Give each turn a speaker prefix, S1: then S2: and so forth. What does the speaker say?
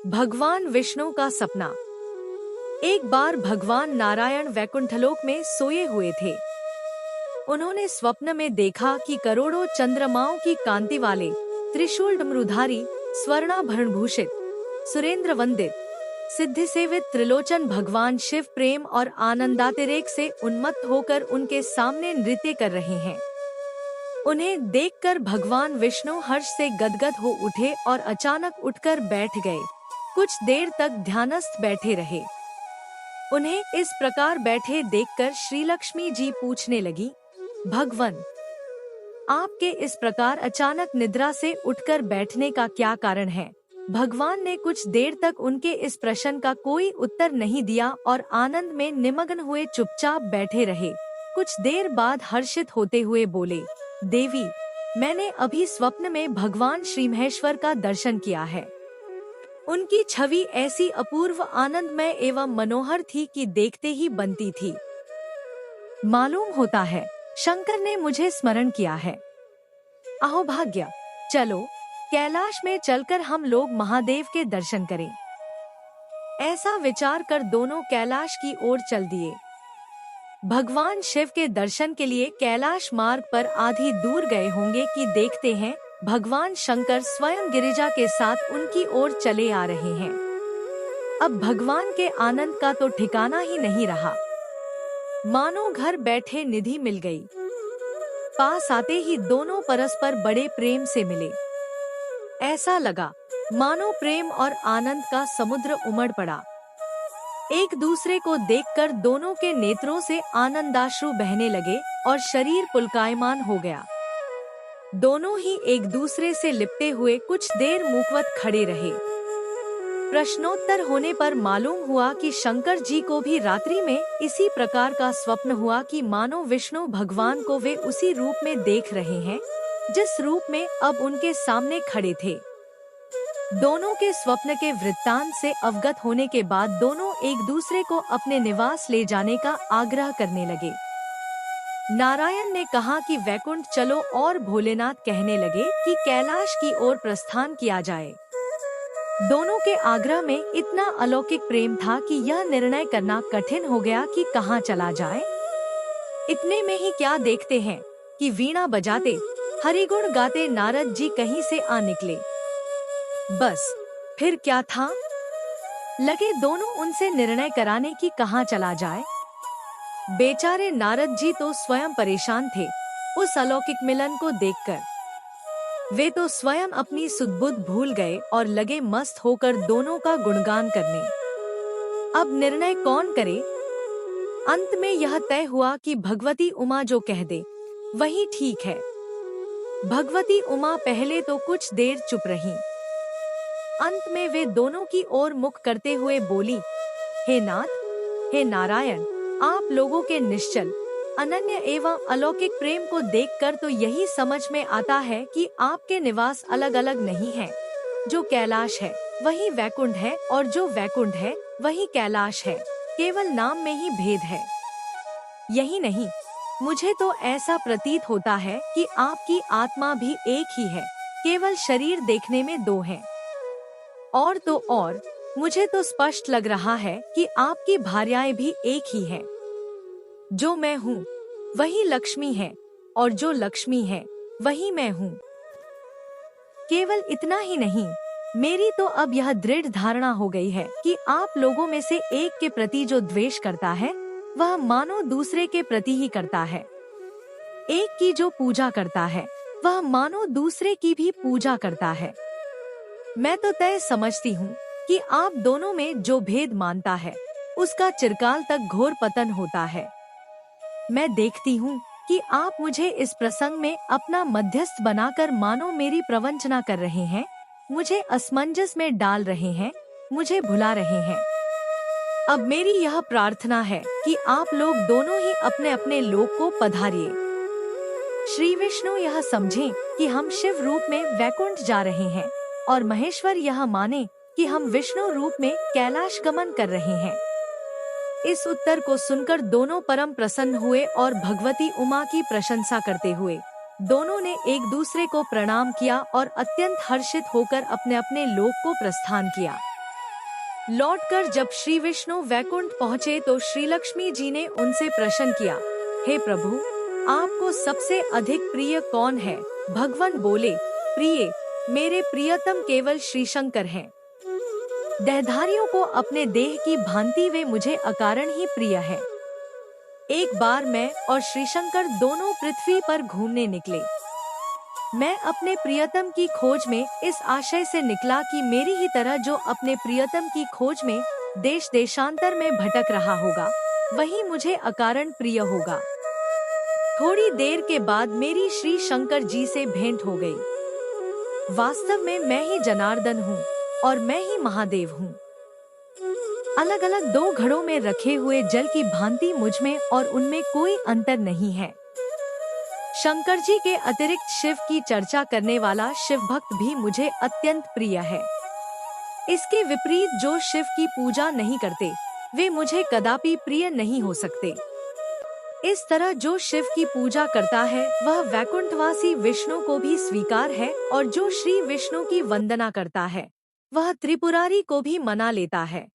S1: भगवान विष्णु का सपना। एक बार भगवान नारायण वैकुंठलोक में सोए हुए थे। उन्होंने स्वप्न में देखा कि करोड़ों चंद्रमाओं की कांति वाले त्रिशूल डमरूधारी, स्वर्णाभरणभूषित, सुरेंद्र वंदित, सिद्धि सेवित त्रिलोचन भगवान शिव प्रेम और आनंदातिरेक से उन्मत्त होकर उनके सामने नृत्य कर रहे हैं। उन्हें देखकर भगवान विष्णु हर्ष से गदगद हो उठे और अचानक उठकर बैठ गए। कुछ देर तक ध्यानस्थ बैठे रहे। उन्हें इस प्रकार बैठे देखकर श्री लक्ष्मी जी पूछने लगी, भगवन, आपके इस प्रकार अचानक निद्रा से उठकर बैठने का क्या कारण है? भगवान ने कुछ देर तक उनके इस प्रश्न का कोई उत्तर नहीं दिया और आनंद में निमग्न हुए चुपचाप बैठे रहे। कुछ देर बाद हर्षित होते हुए बोले, देवी, मैंने अभी स्वप्न में भगवान श्री महेश्वर का दर्शन किया है। उनकी छवि ऐसी अपूर्व आनंदमय एवं मनोहर थी कि देखते ही बनती थी। मालूम होता है शंकर ने मुझे स्मरण किया है। अहोभाग्य, चलो कैलाश में चलकर हम लोग महादेव के दर्शन करें। ऐसा विचार कर दोनों कैलाश की ओर चल दिए। भगवान शिव के दर्शन के लिए कैलाश मार्ग पर आधी दूर गए होंगे कि देखते हैं भगवान शंकर स्वयं गिरिजा के साथ उनकी ओर चले आ रहे हैं। अब भगवान के आनंद का तो ठिकाना ही नहीं रहा। मानो घर बैठे निधि मिल गई। पास आते ही दोनों परस्पर बड़े प्रेम से मिले। ऐसा लगा मानो प्रेम और आनंद का समुद्र उमड़ पड़ा। एक दूसरे को देखकर दोनों के नेत्रों से आनंदाश्रु बहने लगे और शरीर पुलकायमान हो गया। दोनों ही एक दूसरे से लिपटे हुए कुछ देर मुखवत खड़े रहे। प्रश्नोत्तर होने पर मालूम हुआ कि शंकर जी को भी रात्रि में इसी प्रकार का स्वप्न हुआ कि मानो विष्णु भगवान को वे उसी रूप में देख रहे हैं जिस रूप में अब उनके सामने खड़े थे। दोनों के स्वप्न के वृत्तांत से अवगत होने के बाद दोनों एक दूसरे को अपने निवास ले जाने का आग्रह करने लगे। नारायण ने कहा कि वैकुंठ चलो और भोलेनाथ कहने लगे कि कैलाश की ओर प्रस्थान किया जाए। दोनों के आग्रह में इतना अलौकिक प्रेम था कि यह निर्णय करना कठिन हो गया कि कहाँ चला जाए। इतने में ही क्या देखते हैं कि वीणा बजाते, हरिगुण गाते नारद जी कहीं से आ निकले। बस फिर क्या था, लगे दोनों उनसे निर्णय कराने की कहाँ चला जाए। बेचारे नारद जी तो स्वयं परेशान थे उस अलौकिक मिलन को देखकर। वे तो स्वयं अपनी सुध-बुध भूल गए और लगे मस्त होकर दोनों का गुणगान करने। अब निर्णय कौन करे? अंत में यह तय हुआ कि भगवती उमा जो कह दे वही ठीक है। भगवती उमा पहले तो कुछ देर चुप रहीं। अंत में वे दोनों की ओर मुख करते हुए बोली, हे नाथ, हे नारायण, आप लोगों के निश्चल, अनन्य एवं अलौकिक प्रेम को देखकर तो यही समझ में आता है कि आपके निवास अलग अलग नहीं हैं। जो कैलाश है वही वैकुंठ है और जो वैकुंठ है वही कैलाश है। केवल नाम में ही भेद है। यही नहीं, मुझे तो ऐसा प्रतीत होता है कि आपकी आत्मा भी एक ही है, केवल शरीर देखने में दो हैं। और तो और, मुझे तो स्पष्ट लग रहा है कि आपकी भार्याएं भी एक ही हैं। जो मैं हूँ वही लक्ष्मी है और जो लक्ष्मी है वही मैं हूँ। केवल इतना ही नहीं, मेरी तो अब यह दृढ़ धारणा हो गई है कि आप लोगों में से एक के प्रति जो द्वेष करता है वह मानो दूसरे के प्रति ही करता है। एक की जो पूजा करता है वह मानो दूसरे की भी पूजा करता है। मैं तो तय समझती हूँ कि आप दोनों में जो भेद मानता है उसका चिरकाल तक घोर पतन होता है। मैं देखती हूँ कि आप मुझे इस प्रसंग में अपना मध्यस्थ बनाकर मानो मेरी प्रवंचना कर रहे हैं, मुझे असमंजस में डाल रहे हैं, मुझे भुला रहे हैं। अब मेरी यह प्रार्थना है कि आप लोग दोनों ही अपने अपने लोक को पधारिए। श्री विष्णु यह समझें कि हम शिव रूप में वैकुंठ जा रहे हैं और महेश्वर यह माने कि हम विष्णु रूप में कैलाश गमन कर रहे हैं। इस उत्तर को सुनकर दोनों परम प्रसन्न हुए और भगवती उमा की प्रशंसा करते हुए दोनों ने एक दूसरे को प्रणाम किया और अत्यंत हर्षित होकर अपने अपने लोक को प्रस्थान किया। लौटकर जब श्री विष्णु वैकुंठ पहुँचे तो श्री लक्ष्मी जी ने उनसे प्रश्न किया, हे प्रभु, आपको सबसे अधिक प्रिय कौन है? भगवान बोले, प्रिय, मेरे प्रियतम केवल श्री शंकर हैं। देहधारियों को अपने देह की भांति वे मुझे अकारण ही प्रिय है। एक बार मैं और श्री शंकर दोनों पृथ्वी पर घूमने निकले। मैं अपने प्रियतम की खोज में इस आशय से निकला कि मेरी ही तरह जो अपने प्रियतम की खोज में देश देशांतर में भटक रहा होगा, वही मुझे अकारण प्रिय होगा। थोड़ी देर के बाद मेरी श्री शंकर जी से भेंट हो गई। वास्तव में मैं ही जनार्दन हूँ और मैं ही महादेव हूँ। अलग अलग दो घड़ों में रखे हुए जल की भांति मुझमें और उनमें कोई अंतर नहीं है। शंकर जी के अतिरिक्त शिव की चर्चा करने वाला शिव भक्त भी मुझे अत्यंत प्रिय है। इसके विपरीत जो शिव की पूजा नहीं करते, वे मुझे कदापि प्रिय नहीं हो सकते। इस तरह जो शिव की पूजा करता है वह वैकुंठवासी विष्णु को भी स्वीकार है, और जो श्री विष्णु की वंदना करता है वह त्रिपुरारी को भी मना लेता है।